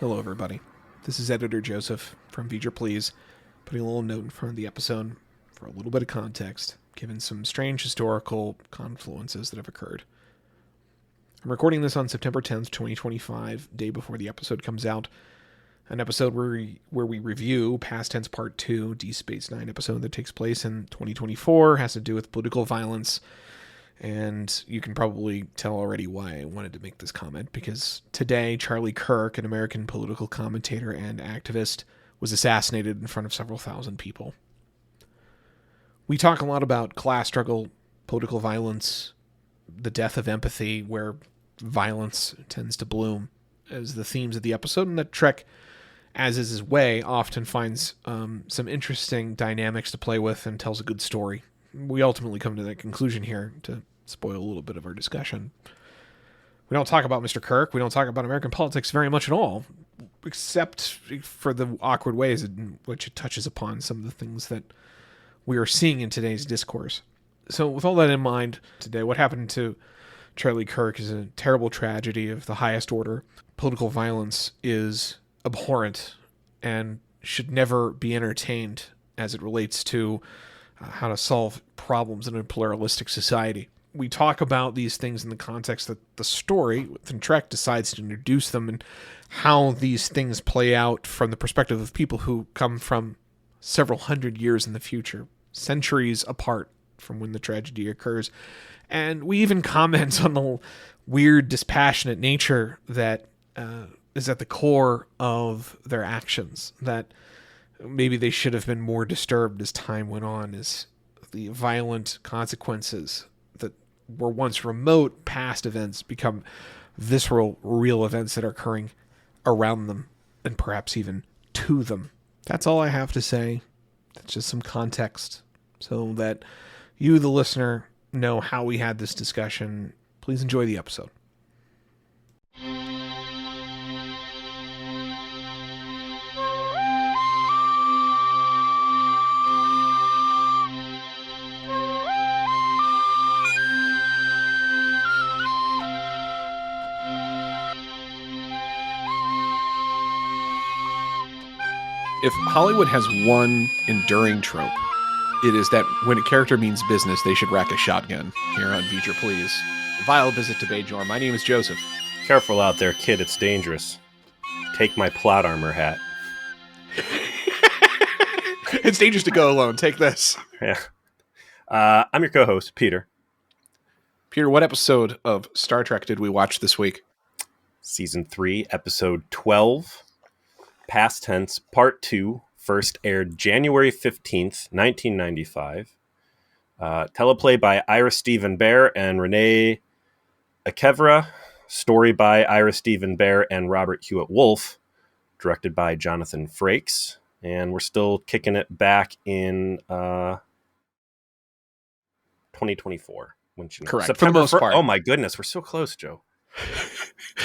Hello, everybody. This is Editor Joseph from Feature Please, putting a little note in front of the episode for a little bit of context, given some strange historical confluences that have occurred. I'm recording this on September 10th, 2025, day before the episode comes out. An episode where we review Past Tense Part 2, DS9 episode that takes place in 2024, has to do with political violence. And you can probably tell already why I wanted to make this comment, because today Charlie Kirk, an American political commentator and activist, was assassinated in front of several thousand people. We talk a lot about class struggle, political violence, the death of empathy, where violence tends to bloom, as the themes of the episode, and that Trek, as is his way, often finds some interesting dynamics to play with and tells a good story. We ultimately come to that conclusion here to spoil a little bit of our discussion. We don't talk about Mr. Kirk. We don't talk about American politics very much at all, except for the awkward ways in which it touches upon some of the things that we are seeing in today's discourse. So with all that in mind, today, what happened to Charlie Kirk is a terrible tragedy of the highest order. Political violence is abhorrent and should never be entertained as it relates to how to solve problems in a pluralistic society. We talk about these things in the context that the story within Trek decides to introduce them, and how these things play out from the perspective of people who come from several hundred years in the future, centuries apart from when the tragedy occurs. And we even comment on the weird, dispassionate nature that is at the core of their actions, that maybe they should have been more disturbed as time went on, as the violent consequences that were once remote past events become visceral, real events that are occurring around them and perhaps even to them. That's all I have to say. That's just some context so that you, the listener, know how we had this discussion. Please enjoy the episode. If Hollywood has one enduring trope, it is that when a character means business, they should rack a shotgun. Here on Feature Please. Vile visit to Bajor. My name is Joseph. Careful out there, kid. It's dangerous. Take my plot armor hat. It's dangerous to go alone. Take this. Yeah. I'm your co-host, Peter. Peter, what episode of Star Trek did we watch this week? Season 3, Episode 12. Past Tense, Part 2, first aired January 15th, 1995. Teleplay by Ira Stephen Bear and Renee Akevra. Story by Ira Stephen Bear and Robert Hewitt Wolfe. Directed by Jonathan Frakes. And we're still kicking it back in 2024. Correct. September, for the most part. Oh my goodness, we're so close, Joe.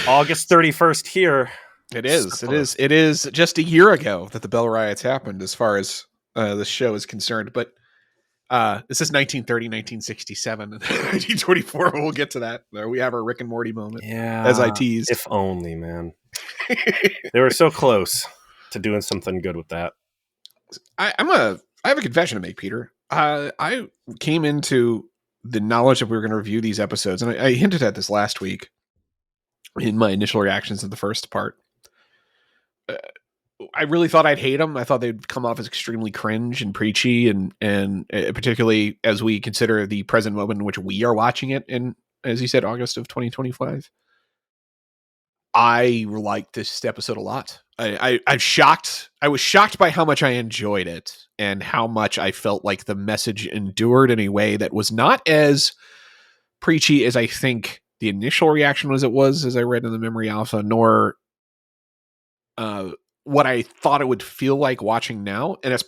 August 31st here. It is just a year ago that the Bell Riots happened, as far as the show is concerned. But this is 1930, 1967, and 1924. We'll get to that. There we have our Rick and Morty moment. Yeah, as I teased. If only, man. They were so close to doing something good with that. I have a confession to make, Peter. I came into the knowledge that we were going to review these episodes, and I hinted at this last week in my initial reactions to the first part. I really thought I'd hate them. I thought they'd come off as extremely cringe and preachy, and particularly as we consider the present moment in which we are watching it in, as you said, August of 2025. I liked this episode a lot. I was shocked by how much I enjoyed it and how much I felt like the message endured in a way that was not as preachy as I think the initial reaction was as I read in the Memory Alpha, nor what I thought it would feel like watching now. And that's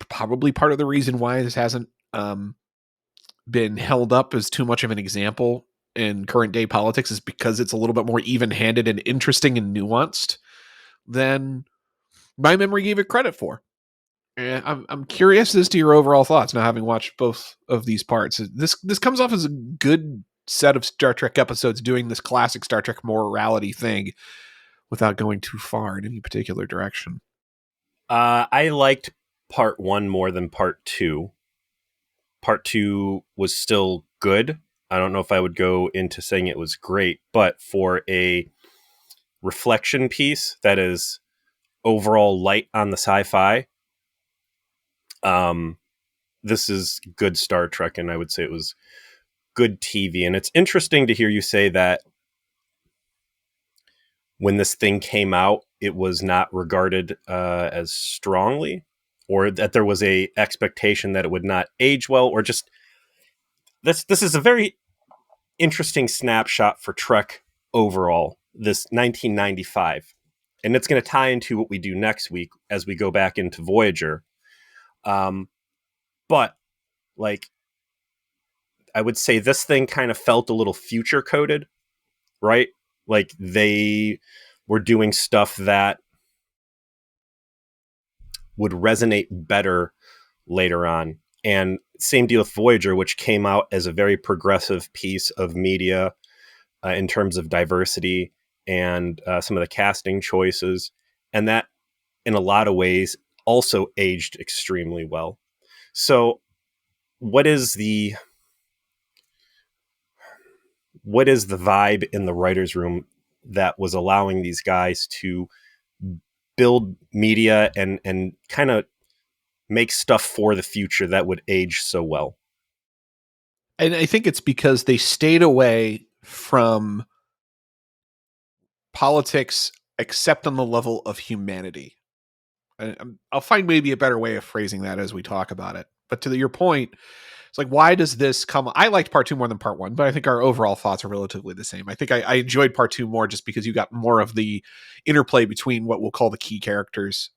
probably part of the reason why this hasn't been held up as too much of an example in current day politics, is because it's a little bit more even-handed and interesting and nuanced than my memory gave it credit for. And I'm curious as to your overall thoughts now, having watched both of these parts. This comes off as a good set of Star Trek episodes doing this classic Star Trek morality thing, without going too far in any particular direction. I liked part one more than part two. Part two was still good. I don't know if I would go into saying it was great, but for a reflection piece that is overall light on the sci-fi, um, this is good Star Trek, and I would say it was good TV. And it's interesting to hear you say that when this thing came out, it was not regarded as strongly, or that there was a expectation that it would not age well, or just this is a very interesting snapshot for Trek overall. This 1995, and it's going to tie into what we do next week as we go back into Voyager. But like, I would say this thing kind of felt a little future coded, right? Like they were doing stuff that would resonate better later on. And same deal with Voyager, which came out as a very progressive piece of media in terms of diversity and some of the casting choices. And that, in a lot of ways, also aged extremely well. So what is the vibe in the writer's room that was allowing these guys to build media and kind of make stuff for the future that would age so well? And I think it's because they stayed away from politics except on the level of humanity. I'll find maybe a better way of phrasing that as we talk about it. But to your point, it's like, why does this come? I liked part two more than part one, but I think our overall thoughts are relatively the same. I think I enjoyed part two more just because you got more of the interplay between what we'll call the key characters,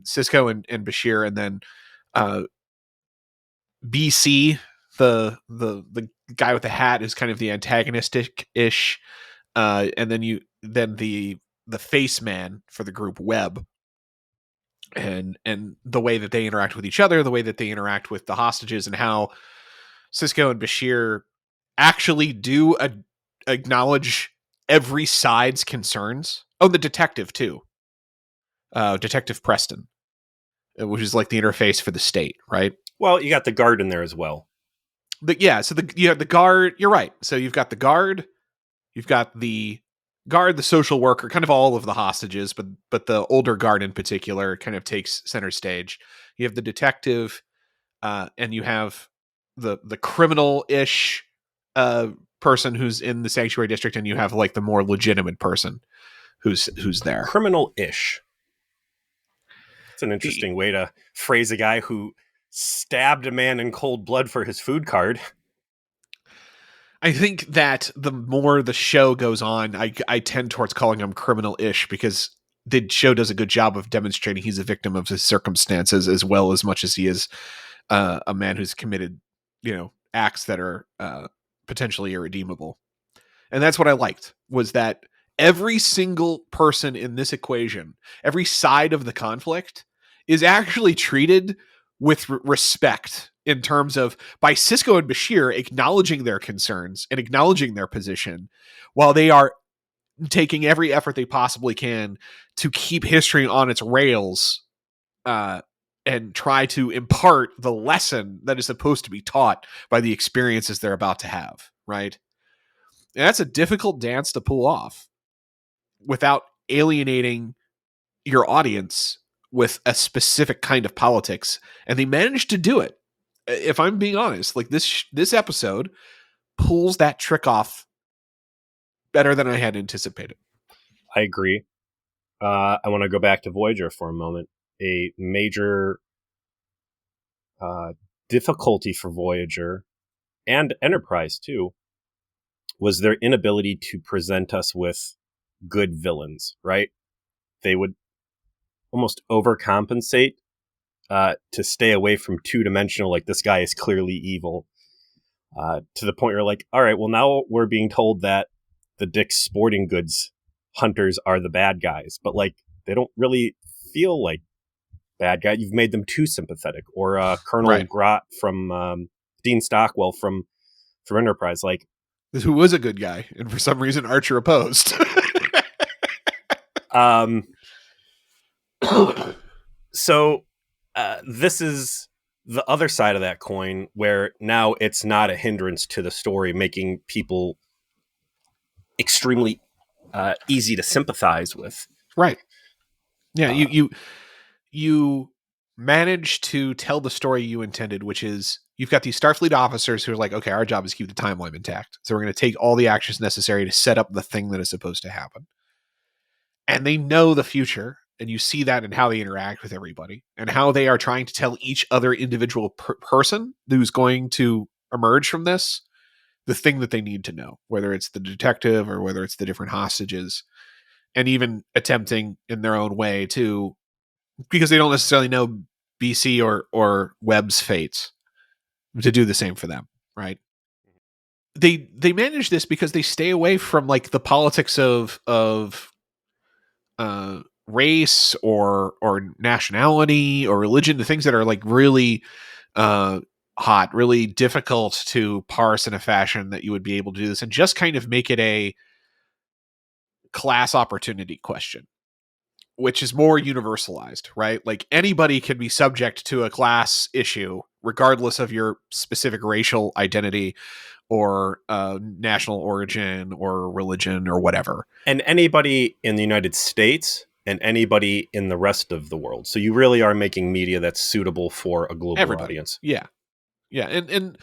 Cisco and Bashir, and then BC, the guy with the hat, is kind of the antagonistic ish, and then the face man for the group, Webb, and the way that they interact with each other, the way that they interact with the hostages, and how Cisco and Bashir actually do acknowledge every side's concerns. Oh, the detective too, Detective Preston, which is like the interface for the state, right? Well, you got the guard in there as well. But yeah, so you have the guard. You're right. So you've got the guard, you've got the guard, the social worker, kind of all of the hostages, but the older guard in particular kind of takes center stage. You have the detective, and you have the criminal ish person who's in the sanctuary district, and you have like the more legitimate person who's there. Criminal ish. It's an interesting way to phrase a guy who stabbed a man in cold blood for his food card. I think that the more the show goes on, I tend towards calling him criminal-ish because the show does a good job of demonstrating he's a victim of his circumstances as well as much as he is a man who's committed, acts that are potentially irredeemable. And that's what I liked, was that every single person in this equation, every side of the conflict, is actually treated with respect in terms of, by Cisco and Bashir acknowledging their concerns and acknowledging their position, while they are taking every effort they possibly can to keep history on its rails, and try to impart the lesson that is supposed to be taught by the experiences they're about to have, right? And that's a difficult dance to pull off without alienating your audience with a specific kind of politics. And they managed to do it. If I'm being honest, like this episode pulls that trick off better than I had anticipated. I agree. I want to go back to Voyager for a moment. A major difficulty for Voyager and Enterprise too was their inability to present us with good villains, right? They would almost overcompensate to stay away from two-dimensional, like this guy is clearly evil, to the point where like, all right, well, now we're being told that the Dick's Sporting Goods hunters are the bad guys, but like they don't really feel like bad guy. You've made them too sympathetic. Or Colonel Right. Grot from Dean Stockwell from Enterprise, like, Who was a good guy, and for some reason Archer opposed. Um, so this is the other side of that coin, where now it's not a hindrance to the story, making people extremely easy to sympathize with. Right. Yeah, Uh, you manage to tell the story you intended, which is you've got these Starfleet officers who are like, okay, our job is to keep the timeline intact. So we're going to take all the actions necessary to set up the thing that is supposed to happen. And they know the future, and you see that in how they interact with everybody and how they are trying to tell each other individual person who's going to emerge from this the thing that they need to know, whether it's the detective or whether it's the different hostages, and even attempting in their own way to, because they don't necessarily know BC or Webb's fates, to do the same for them, right? They manage this because they stay away from like the politics of race or nationality or religion, the things that are like really uh, hot, really difficult to parse in a fashion that you would be able to do this, and just kind of make it a class opportunity question, which is more universalized, right? Like anybody can be subject to a class issue, regardless of your specific racial identity or national origin or religion or whatever. and anybody in the United States and anybody in the rest of the world. So you really are making media that's suitable for a global Everybody. audience. Yeah. Yeah. And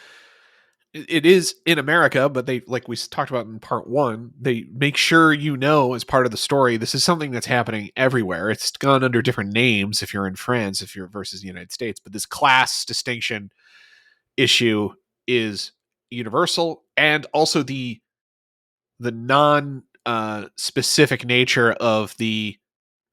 it is in America, but they, like we talked about in part one, they make sure you know as part of the story, this is something that's happening everywhere. It's gone under different names if you're in France, if you're versus the United States, but this class distinction issue is universal, and also the non specific nature of the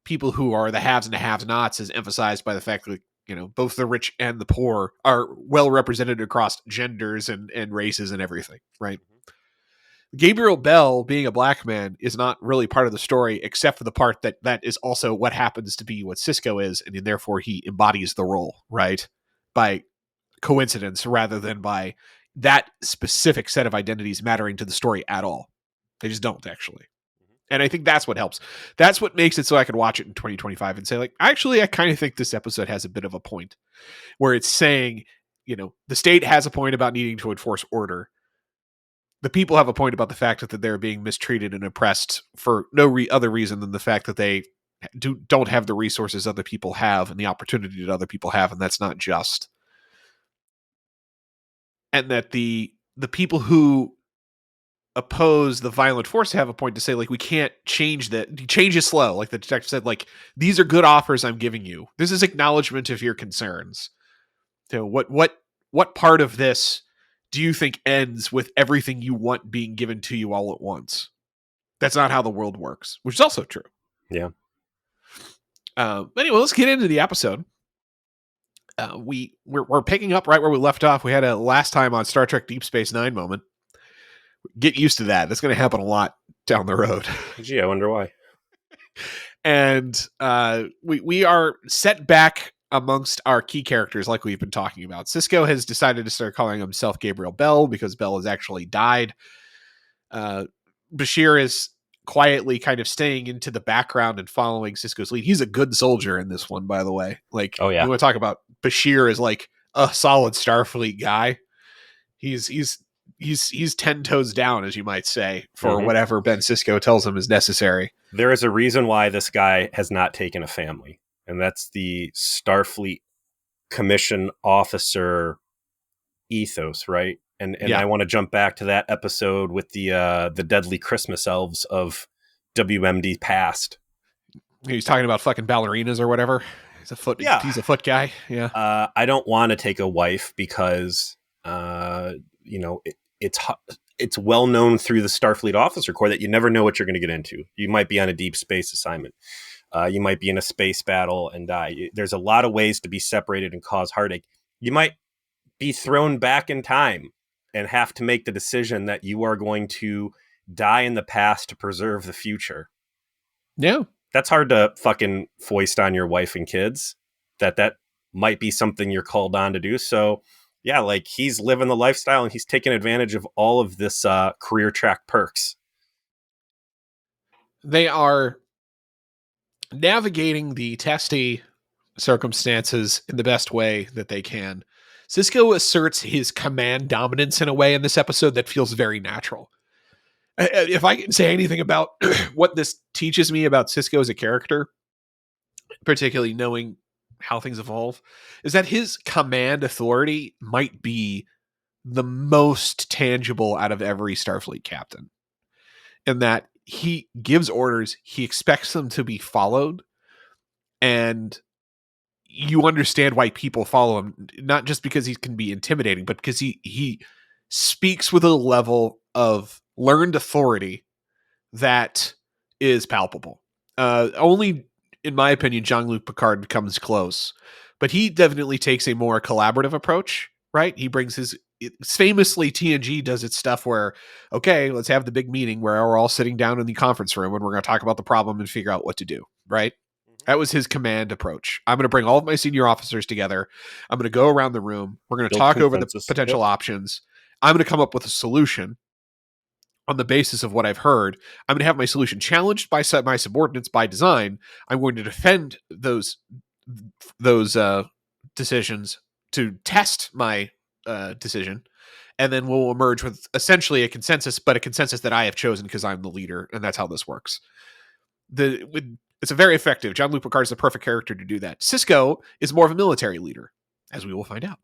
people who are the haves and the have nots is emphasized by the fact that, you know, both the rich and the poor are well represented across genders and races and everything, right? Gabriel Bell being a black man is not really part of the story, except for the part that is also what happens to be what Cisco is, and therefore he embodies the role, right? By coincidence rather than by that specific set of identities mattering to the story at all. They just don't, actually. And I think that's what helps. That's what makes it so I can watch it in 2025 and say, like, actually, I kind of think this episode has a bit of a point where it's saying, you know, the state has a point about needing to enforce order. The people have a point about the fact that they're being mistreated and oppressed for no other reason than the fact that they don't have the resources other people have and the opportunity that other people have, and that's not just. And that the people who oppose the violent force have a point to say, like, we can't change that. Change is slow. Like the detective said, like, these are good offers I'm giving you. This is acknowledgement of your concerns. So what part of this do you think ends with everything you want being given to you all at once? That's not how the world works, which is also true. Yeah. Anyway, let's get into the episode. We're picking up right where we left off. We had a last time on Star Trek Deep Space Nine moment. Get used to that. That's going to happen a lot down the road. Gee, I wonder why. And we are set back amongst our key characters, like we've been talking about. Cisco has decided to start calling himself Gabriel Bell because Bell has actually died. Bashir is quietly kind of staying into the background and following Cisco's lead. He's a good soldier in this one, by the way. Like, Oh, yeah. you want to talk about Bashir as like a solid Starfleet guy. He's 10 toes down, as you might say, for whatever Ben Sisko tells him is necessary. There is a reason why this guy has not taken a family, and that's the Starfleet commission officer ethos, right? And Yeah. I want to jump back to that episode with the deadly Christmas elves of WMD past. He's talking about fucking ballerinas or whatever. He's a foot. Yeah. He's a foot guy. Yeah. I don't want to take a wife because it's well known through the Starfleet officer corps that you never know what you're going to get into. You might be on a deep space assignment. You might be in a space battle and die. There's a lot of ways to be separated and cause heartache. You might be thrown back in time and have to make the decision that you are going to die in the past to preserve the future. Yeah. That's hard to fucking foist on your wife and kids. That might be something you're called on to do. So yeah, like he's living the lifestyle and he's taking advantage of all of this career track perks. They are navigating the testy circumstances in the best way that they can. Cisco asserts his command dominance in a way in this episode that feels very natural. If I can say anything about what this teaches me about Cisco as a character, particularly knowing how things evolve, is that his command authority might be the most tangible out of every Starfleet captain. In that he gives orders, he expects them to be followed, and you understand why people follow him, not just because he can be intimidating, but because he speaks with a level of learned authority that is palpable. Only, in my opinion, Jean-Luc Picard comes close, but he definitely takes a more collaborative approach, right? He brings his famously TNG does its stuff where, okay, let's have the big meeting where we're all sitting down in the conference room and we're going to talk about the problem and figure out what to do, right? That was his command approach. I'm going to bring all of my senior officers together. I'm going to go around the room. We're going to Build talk over the consensus. potential Yep. options. I'm going to come up with a solution on the basis of what I've heard. I'm going to have my solution challenged by my subordinates by design. I'm going to defend those decisions to test my decision, and then we'll emerge with essentially a consensus, but a consensus that I have chosen because I'm the leader, and that's how this works. It's a very effective. Jean-Luc Picard is the perfect character to do that. Cisco is more of a military leader, as we will find out.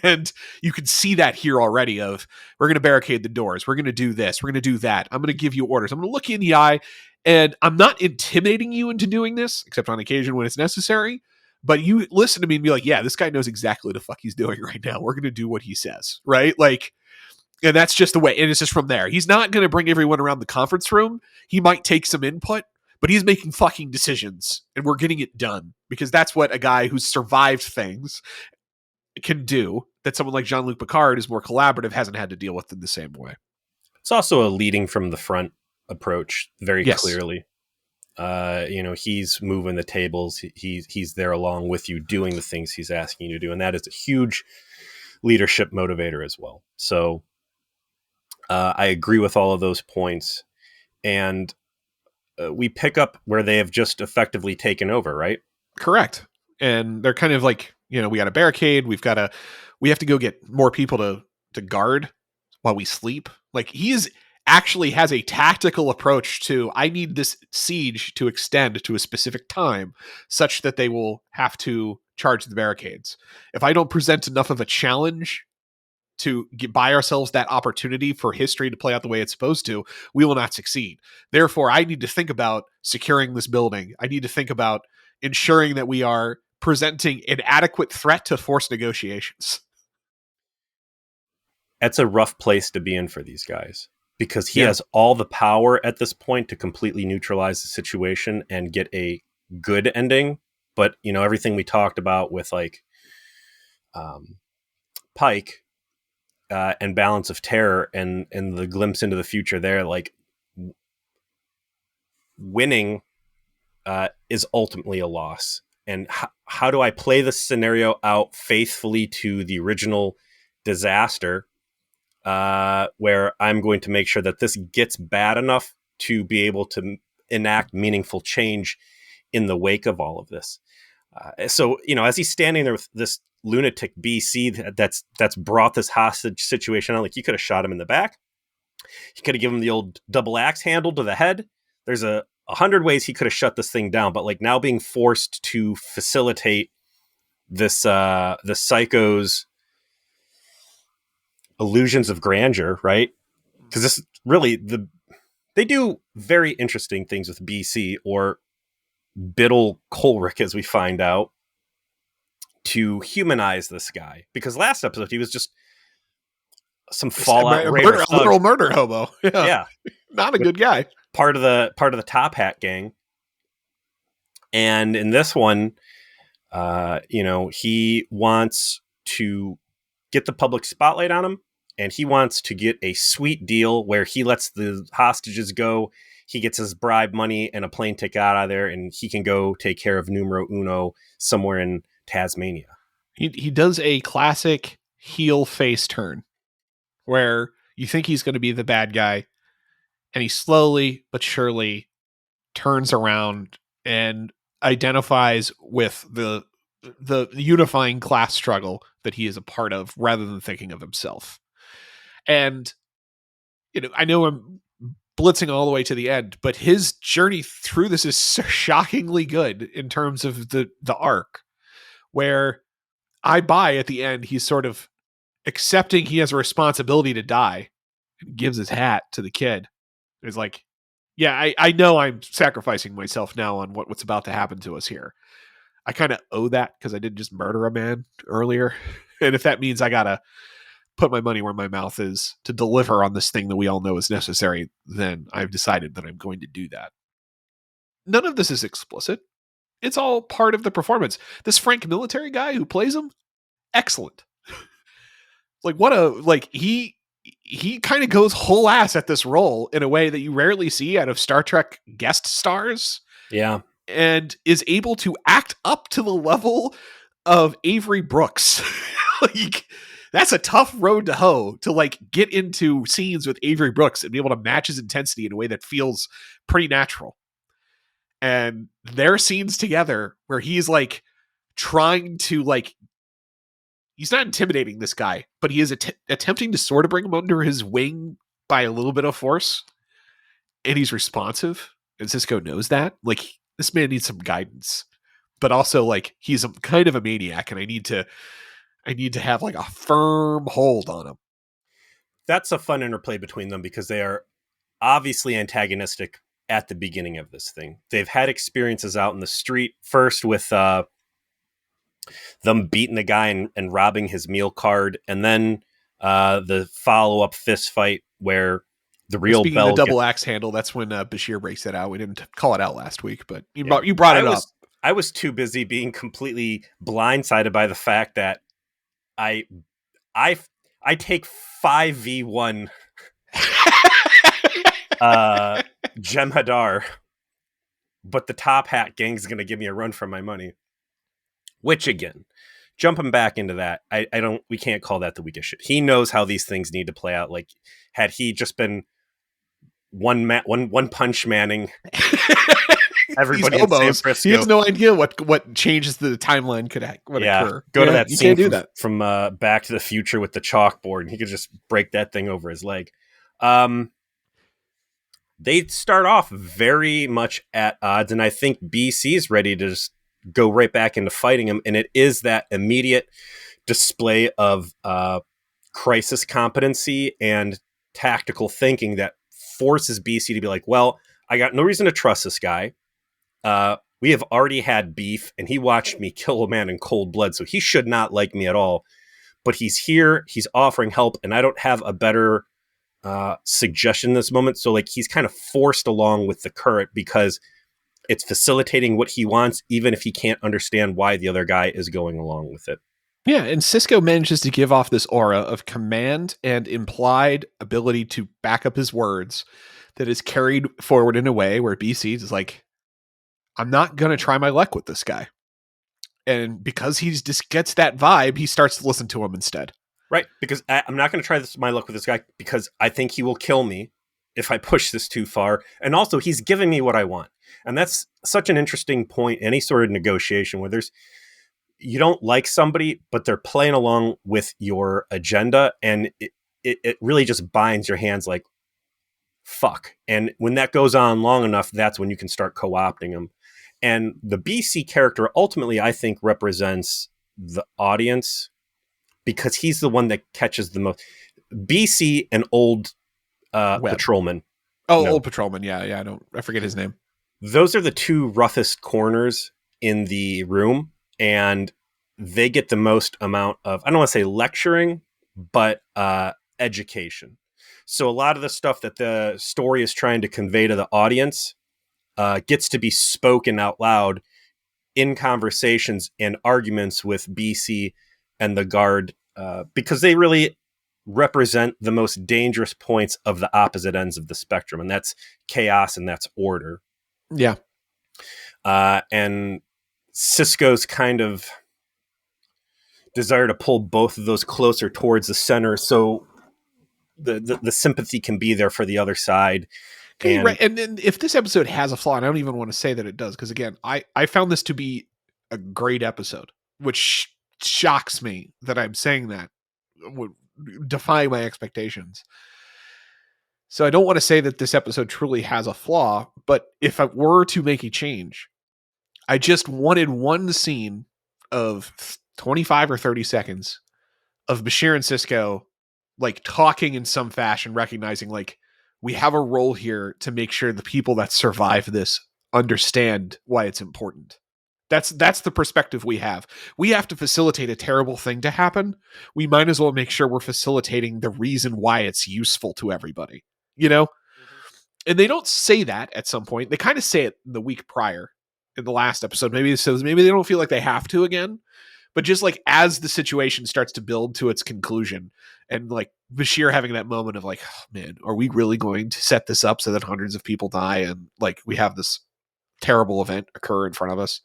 And you can see that here already of, we're going to barricade the doors. We're going to do this. We're going to do that. I'm going to give you orders. I'm going to look you in the eye. And I'm not intimidating you into doing this, except on occasion when it's necessary. But you listen to me and be like, yeah, this guy knows exactly what the fuck he's doing right now. We're going to do what he says, right? Like, and that's just the way. And it's just from there. He's not going to bring everyone around the conference room. He might take some input, but he's making fucking decisions, and we're getting it done because that's what a guy who's survived things can do that someone like Jean-Luc Picard is more collaborative, hasn't had to deal with in the same way. It's also a leading from the front approach very Yes. clearly. He's moving the tables. He's there along with you doing the things he's asking you to do. And that is a huge leadership motivator as well. So I agree with all of those points. And we pick up where they have just effectively taken over, right? Correct. And they're kind of like, we got a barricade. We have to go get more people to guard while we sleep. Like, he's actually has a tactical approach to, I need this siege to extend to a specific time such that they will have to charge the barricades. If I don't present enough of a challenge to buy ourselves that opportunity for history to play out the way it's supposed to, we will not succeed. Therefore, I need to think about securing this building. I need to think about ensuring that we are presenting an adequate threat to force negotiations. That's a rough place to be in for these guys, because he has all the power at this point to completely neutralize the situation and get a good ending. But, everything we talked about with like Pike and Balance of Terror and the glimpse into the future there, like, winning is ultimately a loss. And how do I play this scenario out faithfully to the original disaster, where I'm going to make sure that this gets bad enough to be able to enact meaningful change in the wake of all of this. So, as he's standing there with this lunatic BC that's brought this hostage situation on, like, you could have shot him in the back. You could have given him the old double axe handle to the head. There's 100 ways he could have shut this thing down, but like, now being forced to facilitate this, the psycho's illusions of grandeur, right? Because this really, they do very interesting things with BC, or Biddle Colrick, as we find out, to humanize this guy. Because last episode, he was just some Fallout Raider a literal murder hobo. Yeah. Not a good guy. Part of the Top Hat gang. And in this one, he wants to get the public spotlight on him, and he wants to get a sweet deal where he lets the hostages go. He gets his bribe money and a plane ticket out of there, and he can go take care of numero uno somewhere in Tasmania. He does a classic heel face turn where you think he's going to be the bad guy, and he slowly but surely turns around and identifies with the unifying class struggle that he is a part of rather than thinking of himself. And I know I'm blitzing all the way to the end, but his journey through this is so shockingly good in terms of the arc, where I buy at the end he's sort of accepting he has a responsibility to die and gives his hat to the kid. It's like, yeah, I know I'm sacrificing myself now on what's about to happen to us here. I kind of owe that because I didn't just murder a man earlier. And if that means I gotta put my money where my mouth is to deliver on this thing that we all know is necessary, then I've decided that I'm going to do that. None of this is explicit. It's all part of the performance. This Frank military guy who plays him, excellent. He kind of goes whole ass at this role in a way that you rarely see out of Star Trek guest stars. Yeah. And is able to act up to the level of Avery Brooks. That's a tough road to hoe to get into scenes with Avery Brooks and be able to match his intensity in a way that feels pretty natural. And their scenes together where he's trying to he's not intimidating this guy, but he is attempting to sort of bring him under his wing by a little bit of force. And he's responsive. And Sisko knows that. This man needs some guidance. But also he's kind of a maniac, and I need to have a firm hold on him. That's a fun interplay between them because they are obviously antagonistic at the beginning of this thing. They've had experiences out in the street, first with them beating the guy and robbing his meal card, and then the follow-up fist fight where the real Speaking Bell of the double axe handle, that's when Bashir breaks it out. We didn't call it out last week, but you brought it up. I was too busy being completely blindsided by the fact that I take 5v1 Jem'Hadar, but the Top Hat gang's going to give me a run for my money. Which again, jumping back into that, we can't call that the weakest shit. He knows how these things need to play out. Had he just been one punch manning everybody in San Francisco, he has no idea what changes the timeline would occur. Go to that scene from Back to the Future with the chalkboard, and he could just break that thing over his leg. They start off very much at odds, and I think BC is ready to just go right back into fighting him, and it is that immediate display of crisis competency and tactical thinking that forces BC to be like, well, I got no reason to trust this guy. We have already had beef, and he watched me kill a man in cold blood, so he should not like me at all. But he's here, he's offering help, and I don't have a better suggestion in this moment. So he's kind of forced along with the current because it's facilitating what he wants, even if he can't understand why the other guy is going along with it. Yeah, and Sisko manages to give off this aura of command and implied ability to back up his words that is carried forward in a way where BC is like, I'm not going to try my luck with this guy. And because he just gets that vibe, he starts to listen to him instead. Right, because I'm not going to try my luck with this guy because I think he will kill me if I push this too far. And also, he's giving me what I want. And that's such an interesting point, any sort of negotiation where you don't like somebody, but they're playing along with your agenda, and it really just binds your hands like, fuck. And when that goes on long enough, that's when you can start co-opting them. And the BC character ultimately, I think, represents the audience because he's the one that catches the most. BC and old patrolman. Oh, old patrolman. Yeah. I forget his name. Those are the two roughest corners in the room, and they get the most amount of, I don't want to say lecturing, but education. So a lot of the stuff that the story is trying to convey to the audience gets to be spoken out loud in conversations and arguments with BC and the guard because they really represent the most dangerous points of the opposite ends of the spectrum, and that's chaos and that's order. Yeah. And Sisko's kind of desire to pull both of those closer towards the center so the sympathy can be there for the other side. Okay, right. And And then if this episode has a flaw, and I don't even want to say that it does, because again, I found this to be a great episode, which shocks me that I'm saying that, would defy my expectations. So I don't want to say that this episode truly has a flaw, but if I were to make a change, I just wanted one scene of 25 or 30 seconds of Bashir and Cisco like talking in some fashion, recognizing like we have a role here to make sure the people that survive this understand why it's important. That's the perspective we have. We have to facilitate a terrible thing to happen. We might as well make sure we're facilitating the reason why it's useful to everybody. You know? And they don't say that at some point. They kind of say it the week prior in the last episode. Maybe so maybe they don't feel like they have to again. But just like as the situation starts to build to its conclusion, and like Bashir having that moment of like, oh, man, are we really going to set this up so that hundreds of people die and like we have this terrible event occur in front of us?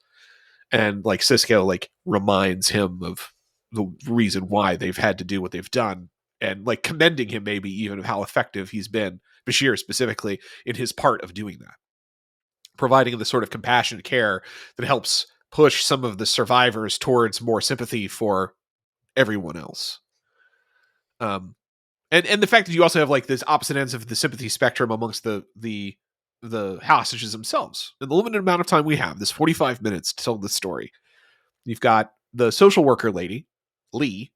And like Cisco like reminds him of the reason why they've had to do what they've done, and like commending him maybe even of how effective he's been, Bashir specifically, in his part of doing that, providing the sort of compassionate care that helps push some of the survivors towards more sympathy for everyone else. And the fact that you also have like this opposite ends of the sympathy spectrum amongst the hostages themselves. In the limited amount of time we have, this 45 minutes to tell this story, you've got the social worker lady, Lee,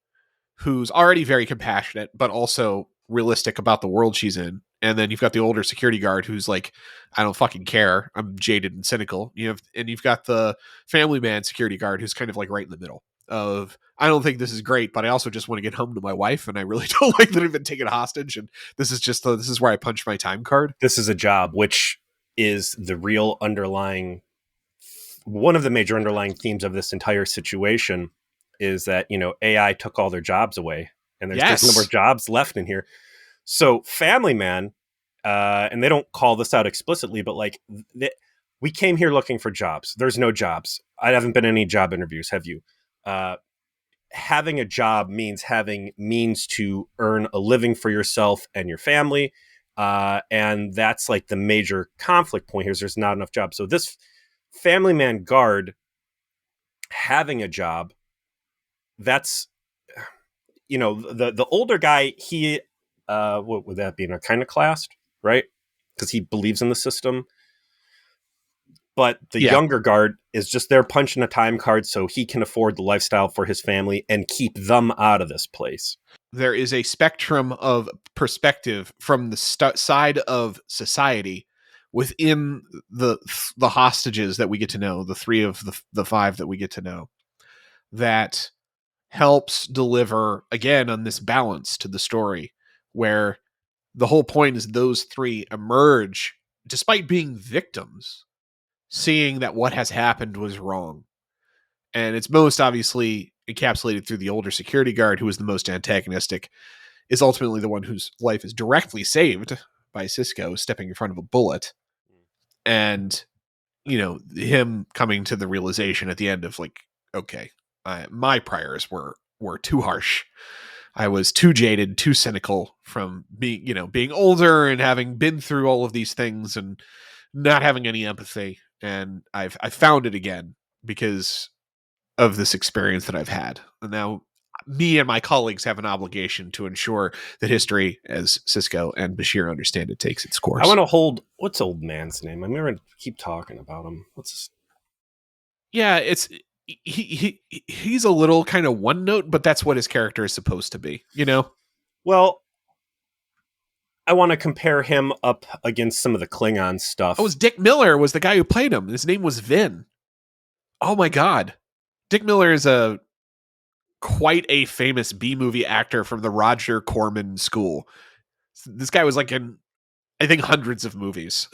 who's already very compassionate, but also realistic about the world she's in. And then you've got the older security guard who's like, I don't fucking care. I'm jaded and cynical. You've got the family man security guard who's kind of like right in the middle of, I don't think this is great, but I also just want to get home to my wife, and I really don't like that I've been taken hostage, and this is where I punch my time card. this is a job, which is the real underlying, one of the major underlying themes of this entire situation is that, AI took all their jobs away, and there's no more Yes. jobs left in here. So Family Man, and they don't call this out explicitly, but like we came here looking for jobs. There's no jobs. I haven't been in any job interviews. Have you? Having a job means having means to earn a living for yourself and your family. And that's like the major conflict point here is there's not enough jobs. So this family man guard having a job, that's, the older guy, he, what would that be? An iconoclast, right? Because he believes in the system. But the younger guard is just there punching a time card so he can afford the lifestyle for his family and keep them out of this place. There is a spectrum of perspective from the side of society within the hostages that we get to know, the three of the five that we get to know, that helps deliver again on this balance to the story, where the whole point is those three emerge despite being victims, seeing that what has happened was wrong. And it's most obviously encapsulated through the older security guard, who is the most antagonistic, is ultimately the one whose life is directly saved by Cisco stepping in front of a bullet. And, him coming to the realization at the end of like, okay, my priors were too harsh. I was too jaded, too cynical from being older and having been through all of these things and not having any empathy. And I found it again because of this experience that I've had. And now me and my colleagues have an obligation to ensure that history, as Cisco and Bashir understand it, takes its course. I want to hold, what's old man's name? I'm going to keep talking about him. What's his? Yeah, he's a little kind of one note, but that's what his character is supposed to be, Well, I want to compare him up against some of the Klingon stuff. Oh, it was Dick Miller was the guy who played him. His name was Vin. Oh my God. Dick Miller is quite a famous B-movie actor from the Roger Corman school. This guy was like in, I think, hundreds of movies.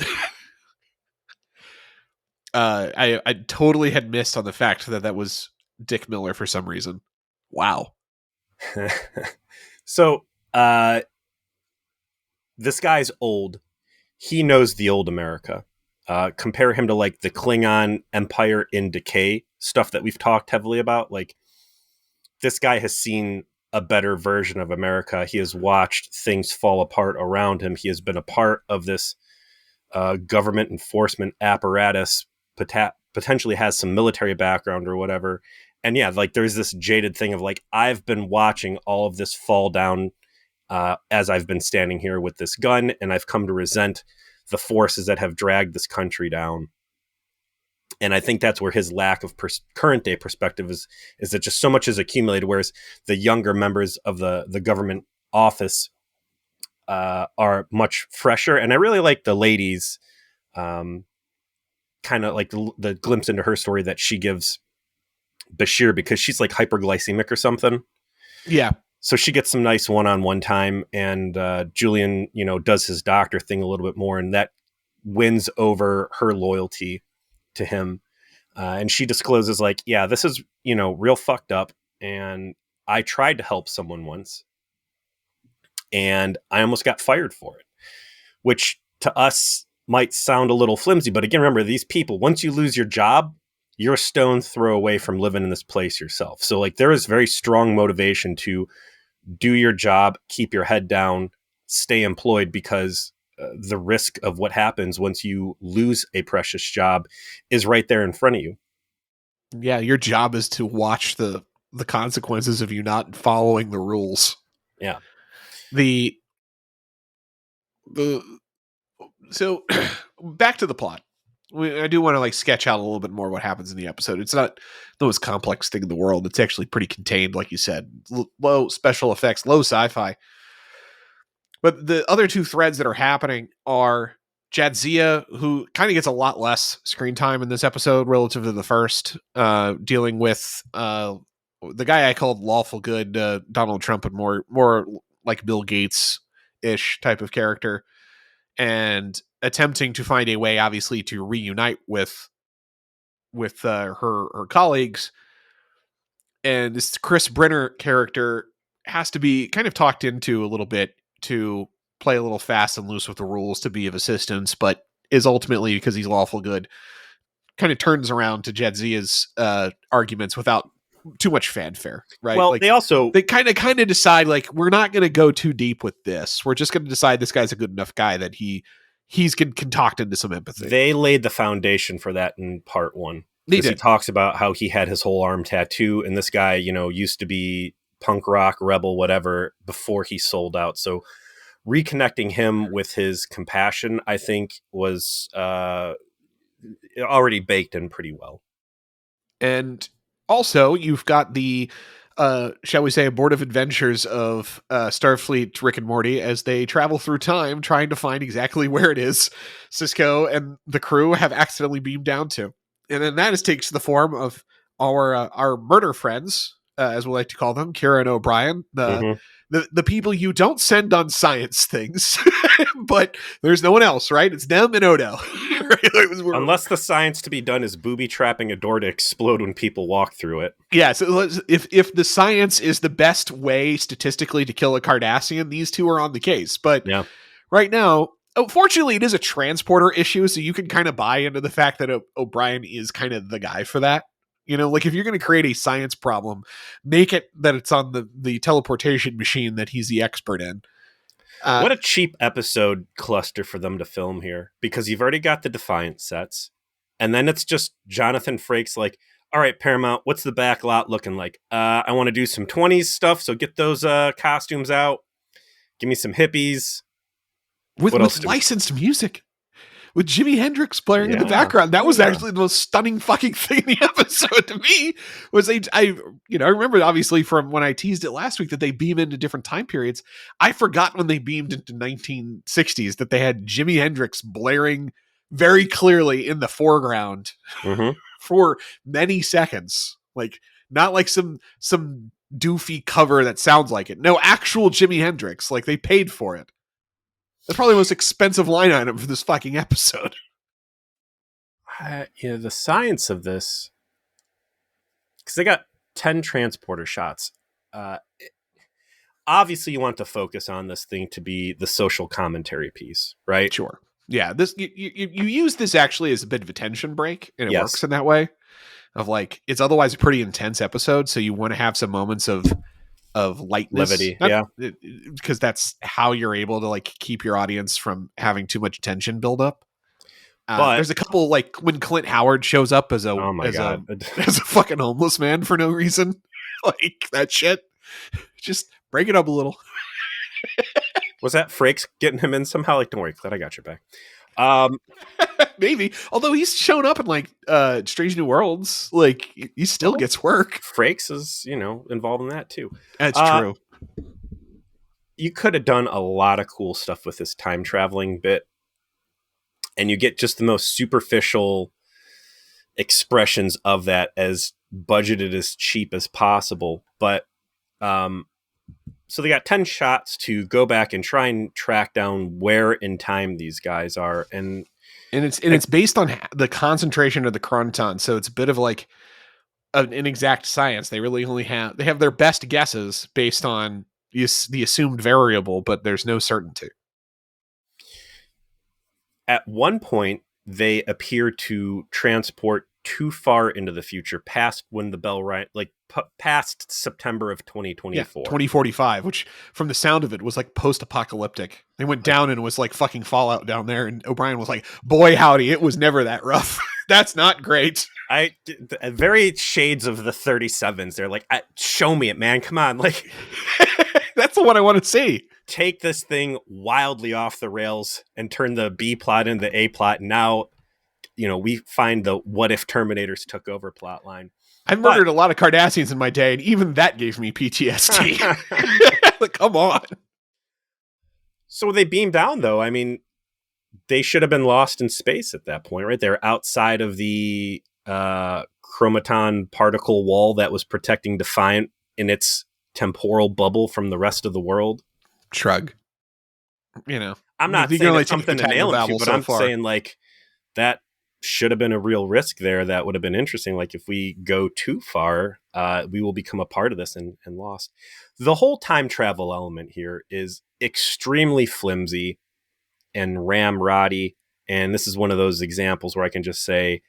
I totally had missed on the fact that was Dick Miller for some reason. Wow. So, this guy's old. He knows the old America. Compare him to like the Klingon Empire in Decay stuff that we've talked heavily about. Like, this guy has seen a better version of America. He has watched things fall apart around him. He has been a part of this government enforcement apparatus, potentially has some military background or whatever. And yeah, like there's this jaded thing of like, I've been watching all of this fall down as I've been standing here with this gun, and I've come to resent the forces that have dragged this country down. And I think that's where his lack of current day perspective is that just so much is accumulated, whereas the younger members of the government office are much fresher. And I really like the ladies, kind of like the glimpse into her story that she gives Bashir, because she's like hyperglycemic or something. Yeah. So she gets some nice one-on-one time, and Julian, does his doctor thing a little bit more, and that wins over her loyalty to him. And she discloses like, yeah, this is, real fucked up. And I tried to help someone once and I almost got fired for it, which to us might sound a little flimsy. But again, remember, these people, once you lose your job, you're a stone's throw away from living in this place yourself. So like there is very strong motivation to do your job, keep your head down, stay employed, because the risk of what happens once you lose a precious job is right there in front of you. Yeah, your job is to watch the consequences of you not following the rules. Yeah. So back to the plot. I do want to like sketch out a little bit more what happens in the episode. It's not the most complex thing in the world. It's actually pretty contained, like you said. Low special effects, low sci-fi. But the other two threads that are happening are Jadzia, who kind of gets a lot less screen time in this episode relative to the first, dealing with the guy I called Lawful Good, Donald Trump, and more like Bill Gates-ish type of character, and attempting to find a way, obviously, to reunite with her colleagues. And this Chris Brenner character has to be kind of talked into a little bit to play a little fast and loose with the rules to be of assistance, but is ultimately, because he's lawful good, kind of turns around to Jadzia's arguments without too much fanfare, right? Well, like, they kind of decide like, we're not going to go too deep with this. We're just going to decide this guy's a good enough guy that he's can talk into some empathy. They laid the foundation for that in part one. He talks about how he had his whole arm tattoo, and this guy, used to be punk rock, rebel, whatever, before he sold out. So reconnecting him with his compassion, I think, was already baked in pretty well. And also, you've got the, shall we say, abortive adventures of Starfleet Rick and Morty as they travel through time trying to find exactly where it is Cisco and the crew have accidentally beamed down to. And then that takes the form of our murder friends, as we like to call them, Kira and O'Brien, the people you don't send on science things, but there's no one else, right? It's them and Odo. Unless the science to be done is booby trapping a door to explode when people walk through it. Yeah, so if the science is the best way statistically to kill a Cardassian, these two are on the case. But right now, fortunately, it is a transporter issue, so you can kind of buy into the fact that O'Brien is kind of the guy for that. Like if you're going to create a science problem, make it that it's on the teleportation machine that he's the expert in. What a cheap episode cluster for them to film here, because you've already got the Defiant sets, and then it's just Jonathan Frakes like, all right, Paramount, what's the back lot looking like? I want to do some 20s stuff, so get those costumes out. Give me some hippies. With licensed music. With Jimi Hendrix blaring in the background. That was actually the most stunning fucking thing in the episode to me. Was I remember obviously from when I teased it last week that they beam into different time periods. I forgot when they beamed into 1960s that they had Jimi Hendrix blaring very clearly in the foreground for many seconds. Like not like some doofy cover that sounds like it. No, actual Jimi Hendrix. Like they paid for it. That's probably the most expensive line item for this fucking episode. The science of this, because they got 10 transporter shots. Obviously, you want to focus on this thing to be the social commentary piece, right? Sure. Yeah, this you use this actually as a bit of a tension break, and it works in that way. Of like, it's otherwise a pretty intense episode, so you want to have some moments of lightness, levity, because that's how you're able to like keep your audience from having too much tension build up. But There's a couple like when Clint Howard shows up as a oh my god, as a fucking homeless man for no reason, like that shit. Just break it up a little. was that Frakes getting him in somehow? Like, don't worry, Clint, I got your back. Maybe, although he's shown up in like Strange New Worlds, like he still gets work. Frakes is involved in that too. That's true. You could have done a lot of cool stuff with this time traveling bit, and you get just the most superficial expressions of that, as budgeted as cheap as possible. But so they got 10 shots to go back and try and track down where in time these guys are, and it's based on the concentration of the chronoton, so it's a bit of like an inexact science. They really only have their best guesses based on the assumed variable, but there's no certainty. At one point, they appear to transport too far into the future, past when the bell rang, like past September of 2024. 2045, which from the sound of it was like post-apocalyptic. They went down and it was like fucking Fallout down there, and O'Brien was like, boy howdy, it was never that rough. That's not great. Very shades of the 37s. They're like, show me it, man. Come on. Like, that's the one I want to see. Take this thing wildly off the rails and turn the B plot into the A plot. Now, we find the what if Terminators took over plot line. I've murdered a lot of Cardassians in my day, and even that gave me PTSD. Like, come on. So they beam down, though. I mean, they should have been lost in space at that point, right? They're outside of the chromaton particle wall that was protecting Defiant in its temporal bubble from the rest of the world. Shrug. I'm not saying it's something to nail into, but I'm saying like that should have been a real risk there. That would have been interesting. Like if we go too far, we will become a part of this and lost. The whole time travel element here is extremely flimsy and ramroddy. And this is one of those examples where I can just say,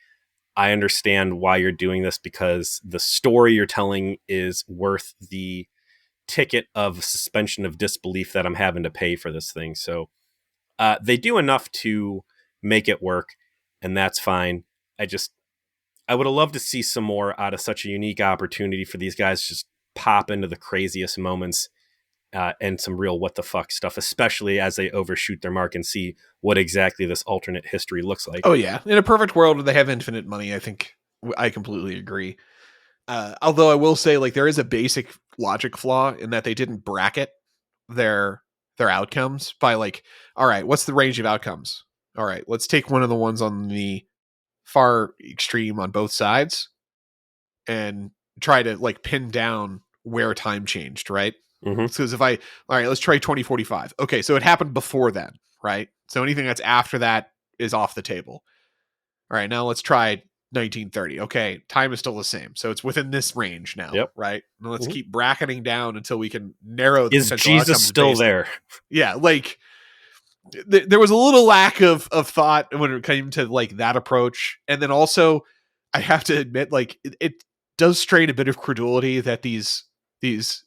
I understand why you're doing this, because the story you're telling is worth the ticket of suspension of disbelief that I'm having to pay for this thing. So they do enough to make it work, and that's fine. I would have loved to see some more out of such a unique opportunity for these guys to just pop into the craziest moments and some real what the fuck stuff, especially as they overshoot their mark and see what exactly this alternate history looks like. Oh yeah. In a perfect world where they have infinite money, I think I completely agree. Although I will say, like, there is a basic logic flaw in that they didn't bracket their outcomes by like, all right, what's the range of outcomes? All right, let's take one of the ones on the far extreme on both sides and try to like pin down where time changed, right? Because all right, let's try 2045. Okay, so it happened before then, right? So anything that's after that is off the table. All right, now let's try 1930. Okay, time is still the same, so it's within this range now. Yep. Right. Now let's keep bracketing down until we can narrow. The is Jesus still there? Yeah, like there was a little lack of thought when it came to like that approach, and then also I have to admit, like it does strain a bit of credulity that these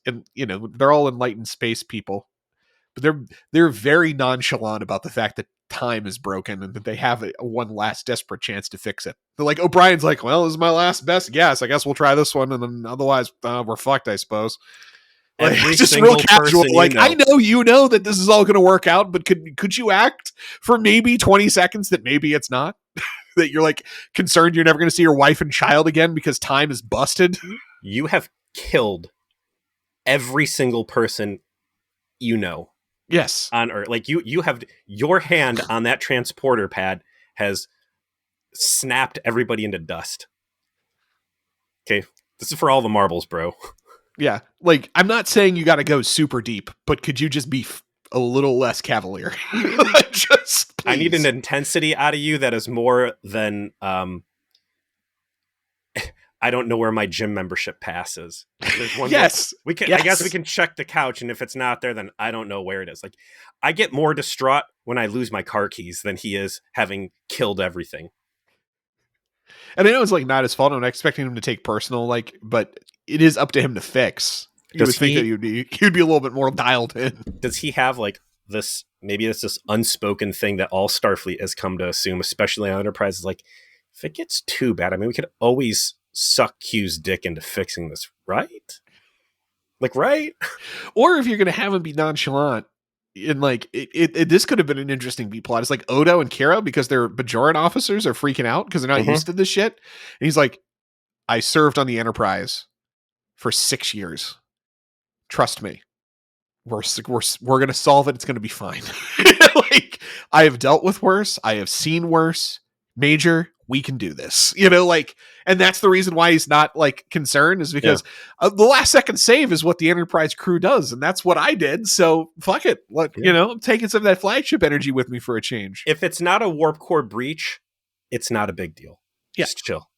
and they're all enlightened space people, but they're very nonchalant about the fact that time is broken and that they have a one last desperate chance to fix it. They're like, O'Brien's like, well, this is my last best guess. I guess we'll try this one, and then otherwise we're fucked, I suppose. Like, just real casual. Like, I know that this is all going to work out, but could you act for maybe 20 seconds that maybe it's not? That you're like concerned you're never going to see your wife and child again because time is busted. You have killed every single person yes, on Earth. Like you have your hand on that transporter pad has snapped everybody into dust. Okay, this is for all the marbles, bro. Yeah, like I'm not saying you got to go super deep, but could you just be a little less cavalier? Just please. I need an intensity out of you that is more than I don't know where my gym membership pass is. There's one. Yes, we can. Yes. I guess we can check the couch, and if it's not there, then I don't know where it is. Like, I get more distraught when I lose my car keys than he is having killed everything. And I know it's like not his fault. I'm not expecting him to take personal, like, but it is up to him to fix. You would think that he'd be a little bit more dialed in. Does he have like this maybe it's this unspoken thing that all Starfleet has come to assume, especially on Enterprise, is like, if it gets too bad, I mean, we could always suck Q's dick into fixing this, right? Like, right? Or if you're going to have him be nonchalant, and like this could have been an interesting B plot. It's like Odo and Kira, because their Bajoran officers are freaking out because they're not used to this shit. And he's like, I served on the Enterprise for 6 years. Trust me. We're going to solve it. It's going to be fine. Like, I have dealt with worse. I have seen worse. Major, we can do this. Like, and that's the reason why he's not like concerned, is because the last second save is what the Enterprise crew does, and that's what I did. So fuck it. I'm taking some of that flagship energy with me for a change. If it's not a warp core breach, it's not a big deal. Yeah. Just chill.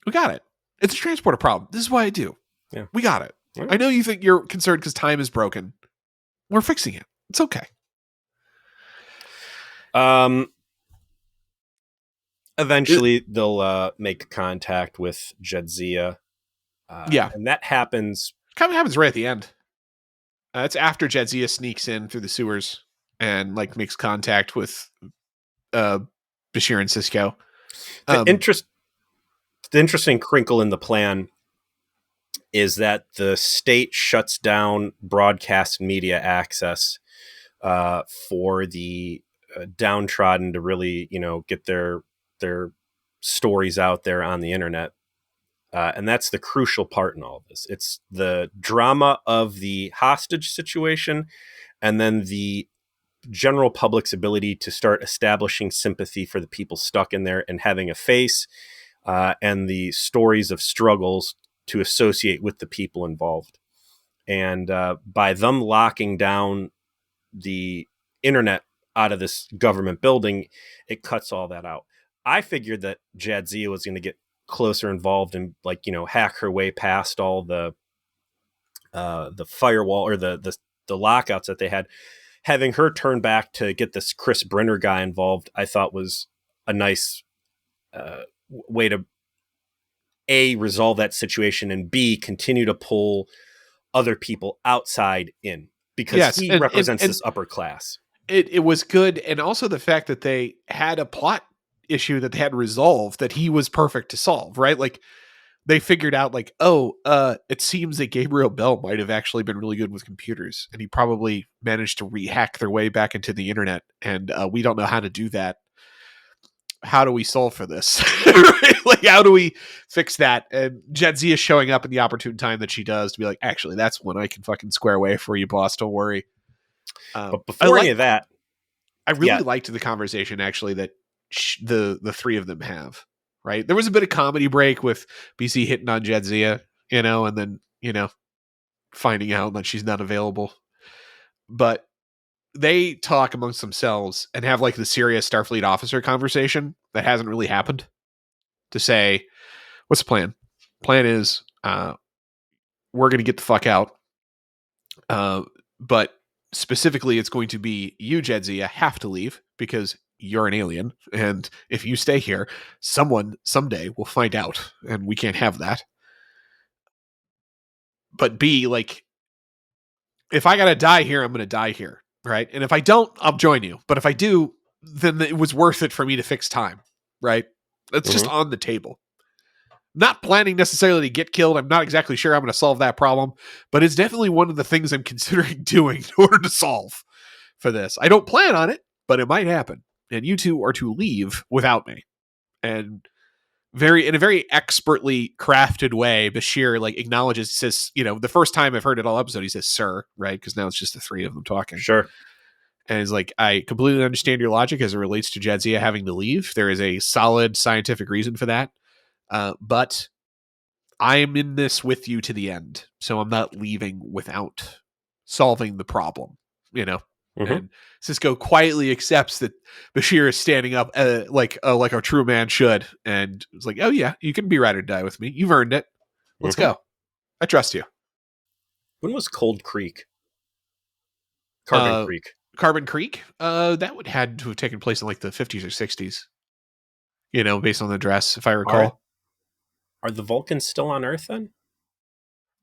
We got it. It's a transporter problem. This is why I do. Yeah. We got it. Right. I know you think you're concerned because time is broken. We're fixing it. It's okay. Eventually, they'll make contact with Jadzia. And that happens. Kind of happens right at the end. It's after Jadzia sneaks in through the sewers and like makes contact with Bashir and Sisko. The interesting crinkle in the plan is that the state shuts down broadcast media access for the downtrodden to really, get their stories out there on the internet. And that's the crucial part in all of this. It's the drama of the hostage situation, and then the general public's ability to start establishing sympathy for the people stuck in there and having a face, and the stories of struggles to associate with the people involved. And by them locking down the internet out of this government building, it cuts all that out. I figured that Jadzia was going to get closer involved and hack her way past all the firewall or the lockouts that they had. Having her turn back to get this Chris Brenner guy involved, I thought was a nice way to A, resolve that situation, and B, continue to pull other people outside in, because he represents this upper class. It was good. And also the fact that they had a plot issue that they had resolved that he was perfect to solve, right? Like, they figured out like, it seems that Gabriel Bell might have actually been really good with computers, and he probably managed to rehack their way back into the internet. And we don't know how to do that. How do we solve for this? Like, how do we fix that? And Jadzia showing up in the opportune time that she does to be like, actually, that's when I can fucking square away for you, boss. Don't worry. But before any of that, I really liked the conversation actually that the three of them have. Right, there was a bit of comedy break with BC hitting on Jadzia, and then finding out that she's not available. But they talk amongst themselves and have like the serious Starfleet officer conversation that hasn't really happened, to say, what's the plan? Plan is we're going to get the fuck out. But specifically, it's going to be you, Jadzia, have to leave because you're an alien. And if you stay here, someone someday will find out, and we can't have that. But B, like, if I got to die here, I'm going to die here. Right. And if I don't, I'll join you. But if I do, then it was worth it for me to fix time. Right. That's just on the table. Not planning necessarily to get killed. I'm not exactly sure I'm going to solve that problem, but it's definitely one of the things I'm considering doing in order to solve for this. I don't plan on it, but it might happen. And you two are to leave without me. And in a very expertly crafted way, Bashir like acknowledges, says, the first time I've heard it all episode, he says, sir, right? Because now it's just the three of them talking. Sure. And he's like, I completely understand your logic as it relates to Jadzia having to leave. There is a solid scientific reason for that. But I am in this with you to the end. So I'm not leaving without solving the problem, And Sisko quietly accepts that Bashir is standing up like a true man should. And it's like, oh yeah, you can be ride or die with me. You've earned it. Let's go. I trust you. When was Cold Creek? Carbon Creek. Carbon Creek? That would had to have taken place in like the 50s or 60s. Based on the dress, if I recall. Are the Vulcans still on Earth then?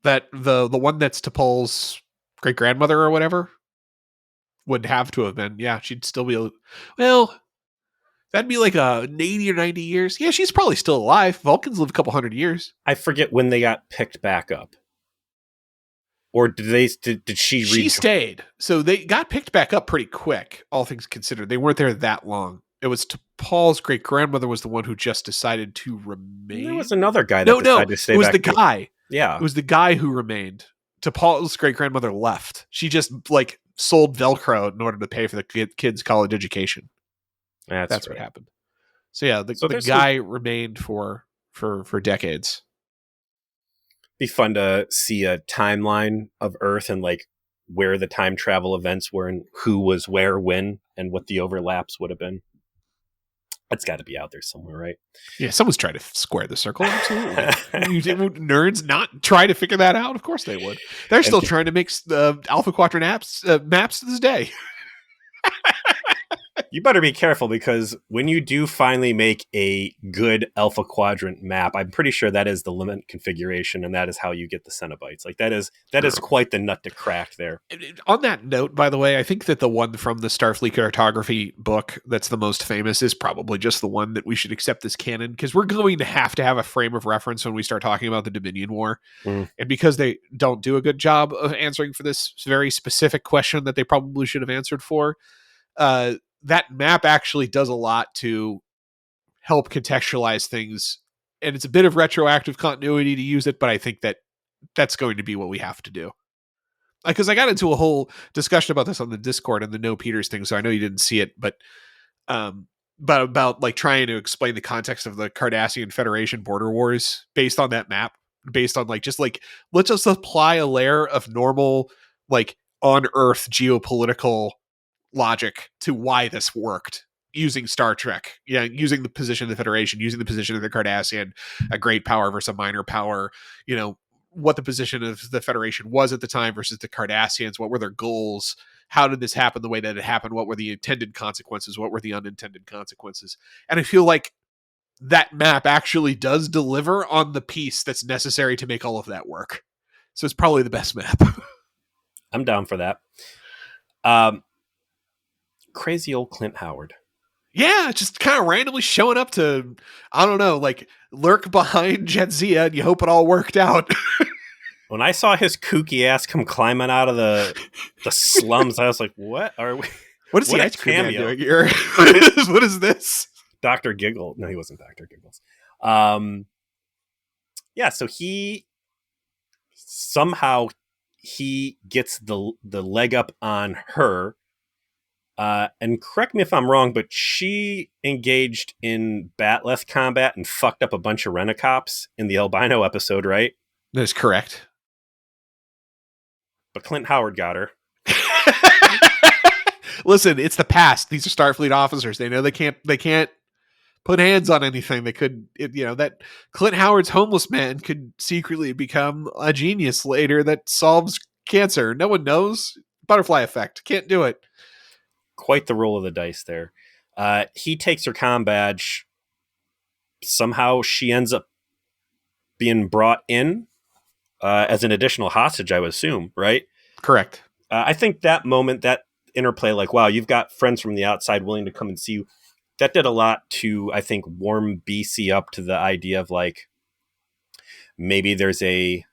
That the one that's T'Pol's great grandmother or whatever? Would have to have been. Yeah, she'd still be. Well, that'd be like 80 or 90 years. Yeah, she's probably still alive. Vulcans live a couple hundred years. I forget when they got picked back up. Or did she She stayed. So they got picked back up pretty quick, all things considered. They weren't there that long. It was Paul's great grandmother was the one who just decided to remain. There was another guy that decided to stay back. It was back the guy. Yeah. It was the guy who remained. To Paul's great grandmother left. She just like sold Velcro in order to pay for the kids' college education. That's right. What happened. So yeah, the guy remained for decades. Be fun to see a timeline of Earth and like where the time travel events were and who was where when and what the overlaps would have been. That's got to be out there somewhere, right? Yeah, someone's trying to square the circle. Absolutely. Nerds not try to figure that out? Of course they would. They're still trying to make Alpha Quadrant maps to this day. You better be careful, because when you do finally make a good Alpha Quadrant map, I'm pretty sure that is the limit configuration, and that is how you get the Cenobites. Like that is quite the nut to crack there. On that note, by the way, I think that the one from the Starfleet cartography book that's the most famous is probably just the one that we should accept as canon, because we're going to have a frame of reference when we start talking about the Dominion War. And because they don't do a good job of answering for this very specific question that they probably should have answered for, that map actually does a lot to help contextualize things, and it's a bit of retroactive continuity to use it, but I think that that's going to be what we have to do. Because I got into a whole discussion about this on the Discord and the No Peters thing, so I know you didn't see it, but about like trying to explain the context of the Cardassian Federation border wars based on that map, based on let's just apply a layer of normal like on Earth geopolitical logic to why this worked using Star Trek. Yeah, using the position of the Federation, using the position of the Cardassian, a great power versus a minor power, what the position of the Federation was at the time versus the Cardassians, what were their goals, how did this happen the way that it happened, what were the intended consequences, what were the unintended consequences. And I feel like that map actually does deliver on the piece that's necessary to make all of that work. So it's probably the best map. I'm down for that. Crazy old Clint Howard. Yeah, just kind of randomly showing up to, I don't know, like lurk behind Jadzia and you hope it all worked out. When I saw his kooky ass come climbing out of the slums, I was like, what are we? What is the ice cream man doing here? What is this? Dr. Giggle. No, he wasn't Dr. Giggles. Yeah, so he gets the leg up on her. And correct me if I'm wrong, but she engaged in batleth combat and fucked up a bunch of Rent-A-Cops in the albino episode, right? That is correct. But Clint Howard got her. Listen, it's the past. These are Starfleet officers. They know they can't put hands on anything. They could, that Clint Howard's homeless man could secretly become a genius later that solves cancer. No one knows. Butterfly effect. Can't do it. Quite the roll of the dice there. He takes her comm badge. Somehow she ends up being brought in as an additional hostage, I would assume, right? Correct. I think that moment, that interplay, like, wow, you've got friends from the outside willing to come and see you, that did a lot to, I think, warm BC up to the idea of like, maybe there's a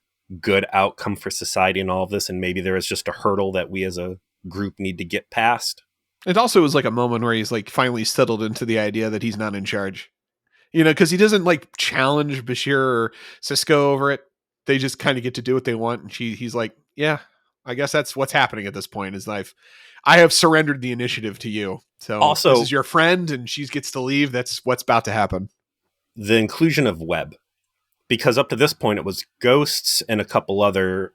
good outcome for society in all of this, and maybe there is just a hurdle that we as a group need to get past. It also was like a moment where he's like finally settled into the idea that he's not in charge, because he doesn't like challenge Bashir or Cisco over it. They just kind of get to do what they want. And he's like, yeah, I guess that's what's happening at this point is I have surrendered the initiative to you. So also, this is your friend and she gets to leave. That's what's about to happen. The inclusion of Webb, because up to this point it was Ghosts and a couple other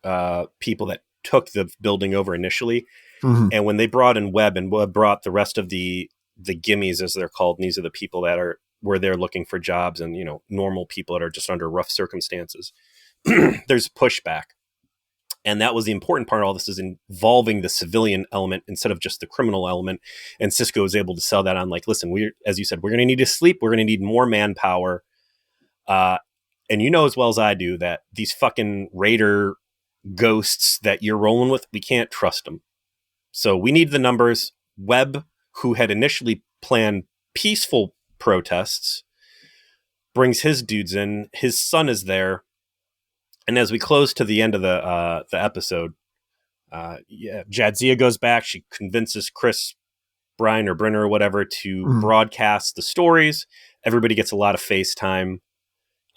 people that took the building over initially. Mm-hmm. And when they brought in Webb, and Webb brought the rest of the gimmies, as they're called, and these are the people that were there looking for jobs and, normal people that are just under rough circumstances. There's pushback. And that was the important part of all this, is involving the civilian element instead of just the criminal element. And Cisco was able to sell that on like, listen, as you said, we're going to need to sleep. We're going to need more manpower. And you know as well as I do that these fucking Raider ghosts that you're rolling with, we can't trust them. So we need the numbers. Webb, who had initially planned peaceful protests, brings his dudes in. His son is there, and as we close to the end of the episode, Jadzia goes back. She convinces Chris, Brian, or Brenner or whatever to broadcast the stories. Everybody gets a lot of FaceTime,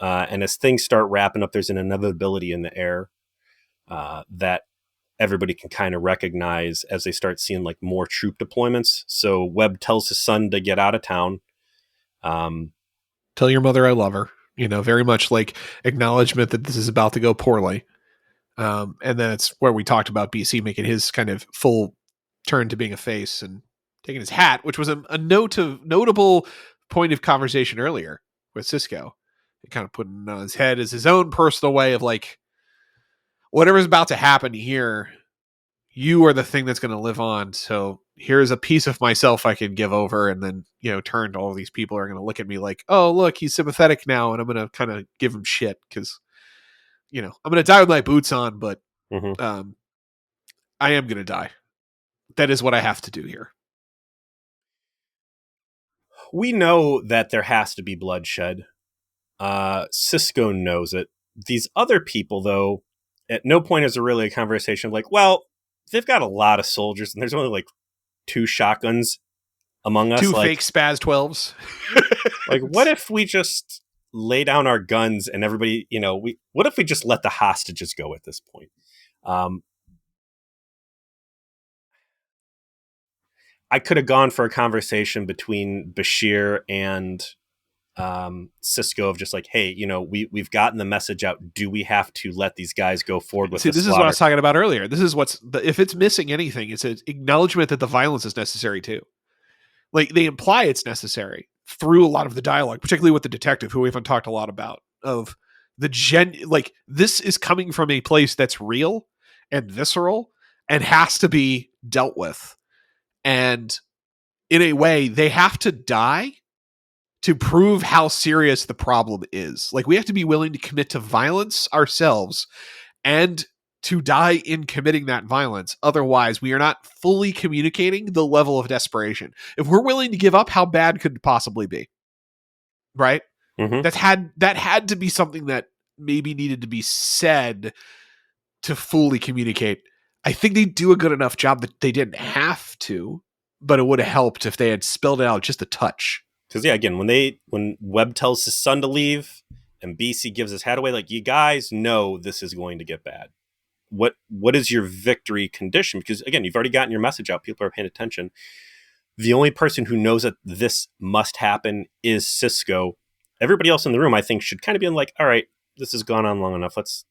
and as things start wrapping up, there's an inevitability in the air that everybody can kind of recognize as they start seeing like more troop deployments. So Webb tells his son to get out of town. Tell your mother I love her. Very much like acknowledgement that this is about to go poorly. And then it's where we talked about BC making his kind of full turn to being a face and taking his hat, which was a notable point of conversation earlier with Cisco. It kind of putting on his head as his own personal way of like, whatever's about to happen here, you are the thing that's going to live on. So here's a piece of myself I can give over, and then, turn to all these people who are going to look at me like, oh, look, he's sympathetic now. And I'm going to kind of give him shit because, I'm going to die with my boots on, but I am going to die. That is what I have to do here. We know that there has to be bloodshed. Cisco knows it. These other people, though, at no point is there really a conversation of like, well, they've got a lot of soldiers and there's only like 2 shotguns among us. 2 like, fake Spaz 12s. Like, what if we just lay down our guns and everybody, what if we just let the hostages go at this point? I could have gone for a conversation between Bashir and Cisco of just like, hey, we've gotten the message out. Do we have to let these guys go forward with this slaughter? Is what I was talking about earlier. This is if it's missing anything, it's an acknowledgement that the violence is necessary too. Like, they imply it's necessary through a lot of the dialogue, particularly with the detective, who we haven't talked a lot about, of like, this is coming from a place that's real and visceral and has to be dealt with. And in a way, they have to die to prove how serious the problem is. Like, we have to be willing to commit to violence ourselves and to die in committing that violence. Otherwise, we are not fully communicating the level of desperation. If we're willing to give up, how bad could it possibly be? Right? Mm-hmm. That had to be something that maybe needed to be said to fully communicate. I think they do a good enough job that they didn't have to, but it would have helped if they had spelled it out just a touch. Because again, when Webb tells his son to leave and BC gives his hat away, like, you guys know this is going to get bad. What is your victory condition? Because again, you've already gotten your message out. People are paying attention. The only person who knows that this must happen is Cisco. Everybody else in the room, I think, should kind of be like, all right, this has gone on long enough. Let's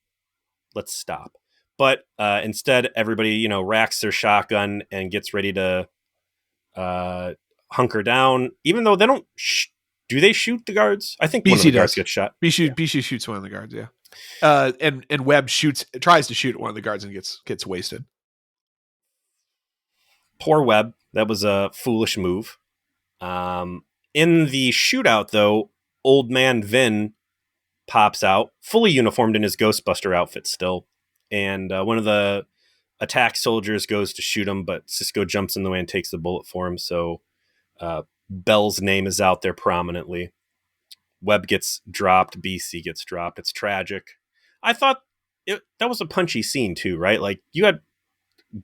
stop. But instead, everybody, racks their shotgun and gets ready to hunker down, even though they don't. Do they shoot the guards? I think BC one of the guards does. gets shot. BC shoots one of the guards, yeah. And Webb tries to shoot one of the guards and gets wasted. Poor Webb. That was a foolish move. In the shootout, though, old man Vin pops out, fully uniformed in his Ghostbuster outfit still. And one of the attack soldiers goes to shoot him, but Cisco jumps in the way and takes the bullet for him. So Bell's name is out there prominently. Webb gets dropped. BC gets dropped. It's tragic. I thought that was a punchy scene too, right? Like, you had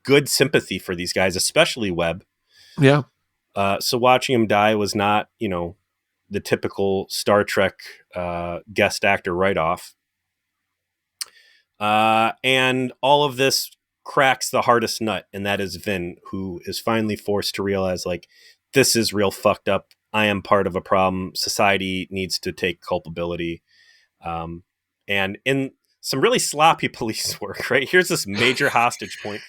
good sympathy for these guys, especially Webb. Yeah. So watching him die was not, the typical Star Trek guest actor write-off. And all of this cracks the hardest nut, and that is Vin, who is finally forced to realize, like, this is real fucked up. I am part of a problem. Society needs to take culpability. And in some really sloppy police work, right? Here's this major hostage point.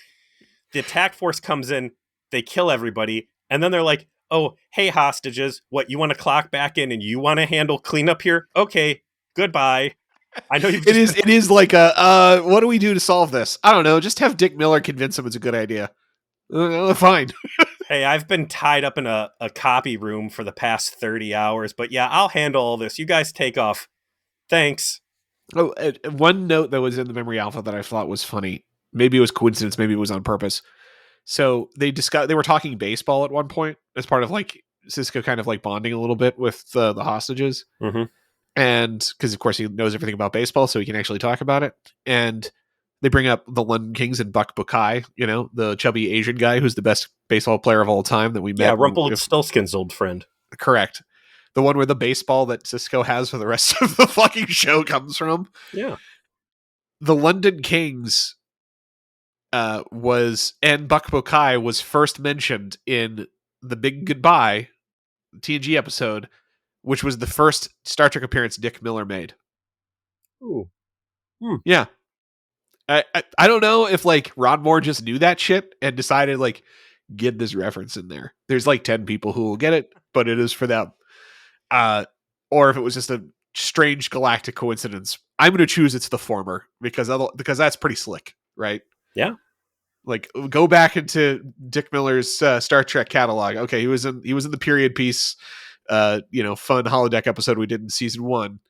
The attack force comes in, they kill everybody, and then they're like, oh, hey, hostages, what, you want to clock back in and you want to handle cleanup here? Okay, goodbye. I know you've it is like what do we do to solve this? I don't know. Just have Dick Miller convince him it's a good idea. Fine. Hey, I've been tied up in a copy room for the past 30 hours, but yeah, I'll handle all this. You guys take off. Thanks. Oh, one note that was in the memory alpha that I thought was funny. Maybe it was coincidence. Maybe it was on purpose. So they were talking baseball at one point as part of like Cisco kind of like bonding a little bit with the hostages. Mm-hmm. And because of course he knows everything about baseball, so he can actually talk about it. And they bring up the London Kings and Buck Bukai, the chubby Asian guy who's the best baseball player of all time that we met. Yeah, Rumpelstiltskin's old friend. Correct. The one where the baseball that Cisco has for the rest of the fucking show comes from. Yeah. The London Kings and Buck Bukai was first mentioned in The Big Goodbye TNG episode, which was the first Star Trek appearance Dick Miller made. Ooh. Yeah. I don't know if like Ron Moore just knew that shit and decided like get this reference in there. There's like 10 people who will get it, but it is for them. Or if it was just a strange galactic coincidence. I'm going to choose it's the former because that's pretty slick, right? Yeah. Like go back into Dick Miller's Star Trek catalog. Okay, he was in the period piece fun holodeck episode we did in season 1.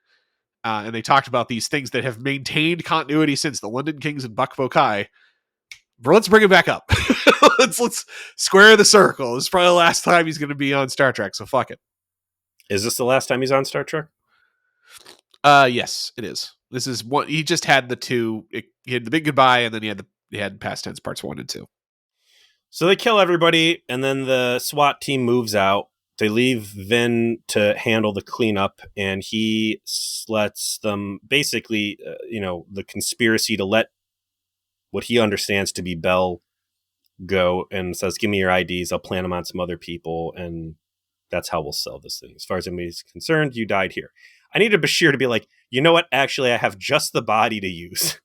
And they talked about these things that have maintained continuity since the London Kings and Buck Bokai. But let's bring it back up. let's square the circle. This is probably the last time he's going to be on Star Trek, so fuck it. Is this the last time he's on Star Trek? Yes, it is. This is one. He just had the two. He had The Big Goodbye, and then he had Past Tense Parts 1 and 2. So they kill everybody, and then the SWAT team moves out. They leave Vin to handle the cleanup, and he lets them basically, the conspiracy to let what he understands to be Bell go, and says, "Give me your IDs. I'll plant them on some other people, and that's how we'll sell this thing. As far as anybody's concerned, you died here." I needed Bashir to be like, you know what? Actually, I have just the body to use.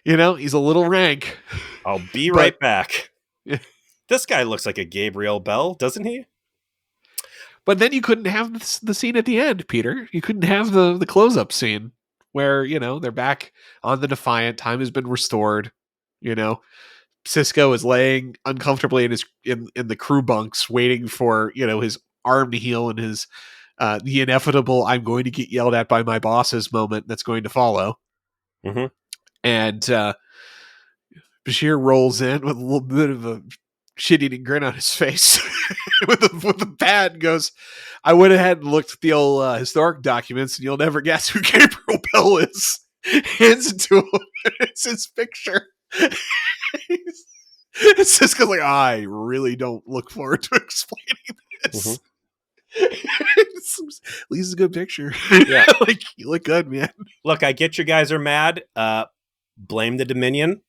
He's a little rank. I'll be right back. This guy looks like a Gabriel Bell, doesn't he? But then you couldn't have the scene at the end, Peter. You couldn't have the close-up scene where, they're back on the Defiant. Time has been restored. Cisco is laying uncomfortably in the crew bunks waiting for, his arm to heal and his the inevitable "I'm going to get yelled at by my bosses" moment that's going to follow. Mm-hmm. And Bashir rolls in with a little bit of a shit-eating grin on his face with the pad and goes, "I went ahead and looked at the old historic documents, and you'll never guess who Gabriel Bell is." Hands it to him. It's his picture. Cisco's like, "I really don't look forward to explaining this." Mm-hmm. At least it's a good picture. Yeah. Like, you look good, man. Look, I get you guys are mad. Blame the Dominion.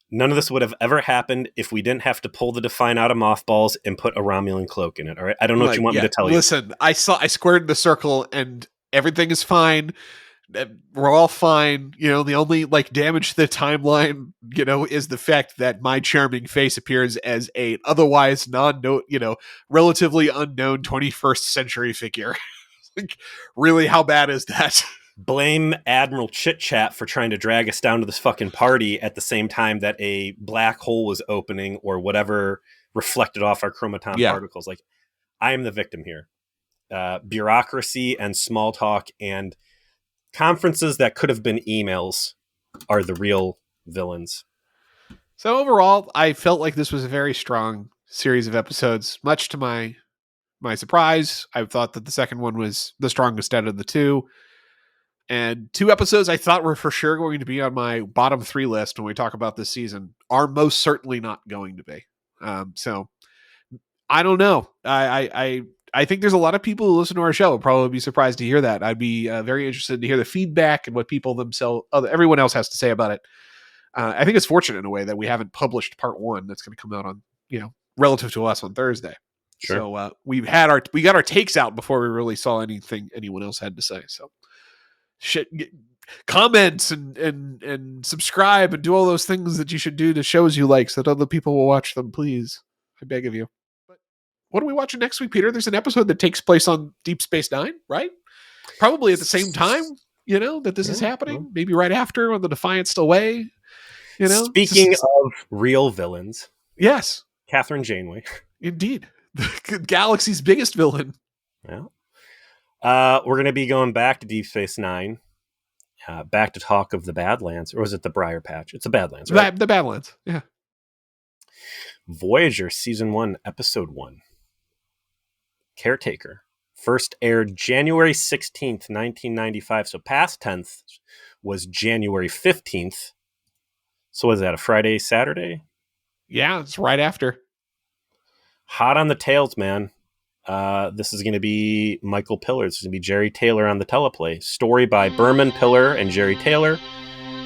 None of this would have ever happened if we didn't have to pull the Define out of mothballs and put a Romulan cloak in it. All right. I don't know what you want me to tell you. Listen, I squared the circle and everything is fine. We're all fine. The only damage to the timeline, is the fact that my charming face appears as a otherwise relatively unknown 21st century figure. Really, how bad is that? Blame Admiral Chit Chat for trying to drag us down to this fucking party at the same time that a black hole was opening or whatever reflected off our chromaton particles. Like, I am the victim here. Bureaucracy and small talk and conferences that could have been emails are the real villains. So overall, I felt like this was a very strong series of episodes. Much to my surprise, I thought that the second one was the strongest out of the two. And 2 episodes I thought were for sure going to be on my bottom 3 list when we talk about this season are most certainly not going to be. So I don't know. I think there's a lot of people who listen to our show would probably be surprised to hear that. I'd be very interested to hear the feedback and what people everyone else has to say about it. I think it's fortunate in a way that we haven't published part 1 that's going to come out on, relative to us on Thursday. Sure. So we got our takes out before we really saw anything anyone else had to say. So comment and subscribe and do all those things that you should do to shows you like so that other people will watch them, please. I beg of you. But what are we watching next week, Peter? There's an episode that takes place on Deep Space Nine, right? Probably at the same time, that this is happening. Maybe right after when the Defiant's still away. Speaking of real villains. Yes. Catherine Janeway. Indeed. The galaxy's biggest villain. Yeah. We're going to be going back to Deep Space Nine. back to talk of the Badlands, or was it the Briar Patch? It's the Badlands, right? right? The Badlands, yeah. Voyager Season 1, Episode 1. Caretaker. First aired January 16th, 1995. So past tense was January 15th. So was that a Friday, Saturday? Yeah, it's right after. Hot on the tails, man. This is going to be Michael Piller. This is going to be Jerry Taylor on the teleplay. Story by Berman Piller and Jerry Taylor.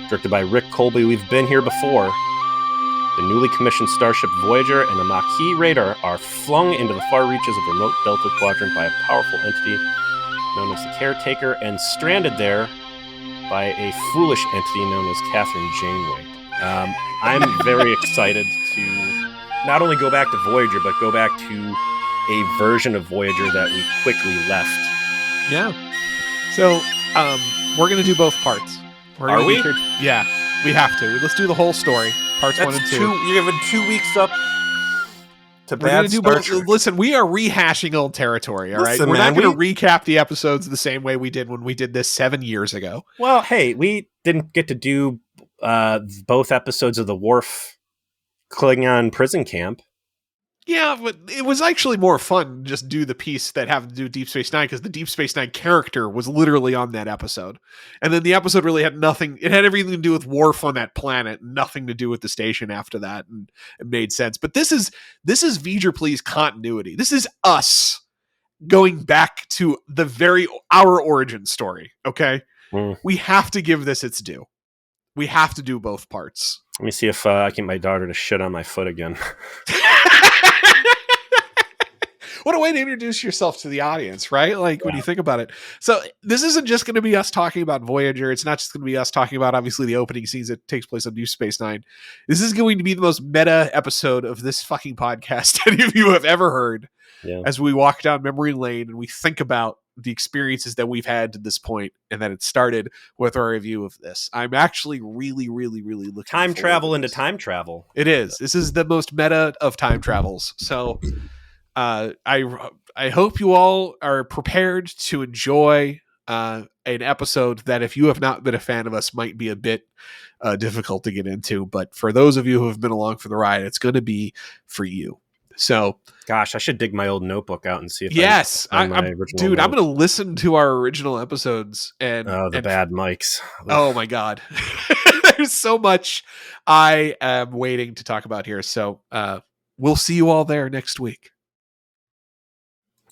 Directed by Rick Colby. We've been here before. The newly commissioned starship Voyager and a Maquis radar are flung into the far reaches of remote Delta Quadrant by a powerful entity known as the Caretaker, and stranded there by a foolish entity known as Catherine Janeway. I'm very excited to not only go back to Voyager, but go back to a version of Voyager that we quickly left. Yeah. So we're going to do both parts. Are we? Yeah, we have to. Let's do the whole story. Parts That's 1 and 2. You're giving 2 weeks up to We're bad do Star both. Trek. Listen, we are rehashing old territory, all right? Listen, We're man, not going to recap the episodes the same way we did when we did this 7 years ago. Well, hey, we didn't get to do both episodes of the Worf Klingon prison camp. Yeah, but it was actually more fun to just do the piece that have to do Deep Space Nine, because the Deep Space Nine character was literally on that episode. And then the episode really had nothing. It had everything to do with Worf on that planet, nothing to do with the station after that. And it made sense. But this is V'ger Please continuity. This is us going back to our origin story. Okay. We have to give this its due. We have to do both parts. Let me see if I can get my daughter to shit on my foot again. What a way to introduce yourself to the audience, right? Like, when you think about it. So this isn't just going to be us talking about Voyager. It's not just going to be us talking about, obviously, the opening scenes that takes place on Deep Space Nine. This is going to be the most meta episode of this fucking podcast any of you have ever heard. Yeah. As we walk down memory lane and we think about the experiences that we've had to this point, and that it started with our review of this. I'm actually really, really, really looking time forward travel to into this. time travel. It is. This is the most meta of time travels. So I hope you all are prepared to enjoy an episode that, if you have not been a fan of us, might be a bit difficult to get into. But for those of you who have been along for the ride, it's going to be for you. So, gosh, I should dig my old notebook out and see if I'm going to listen to our original episodes and bad mics. Oh my God. There's so much I am waiting to talk about here. So we'll see you all there next week.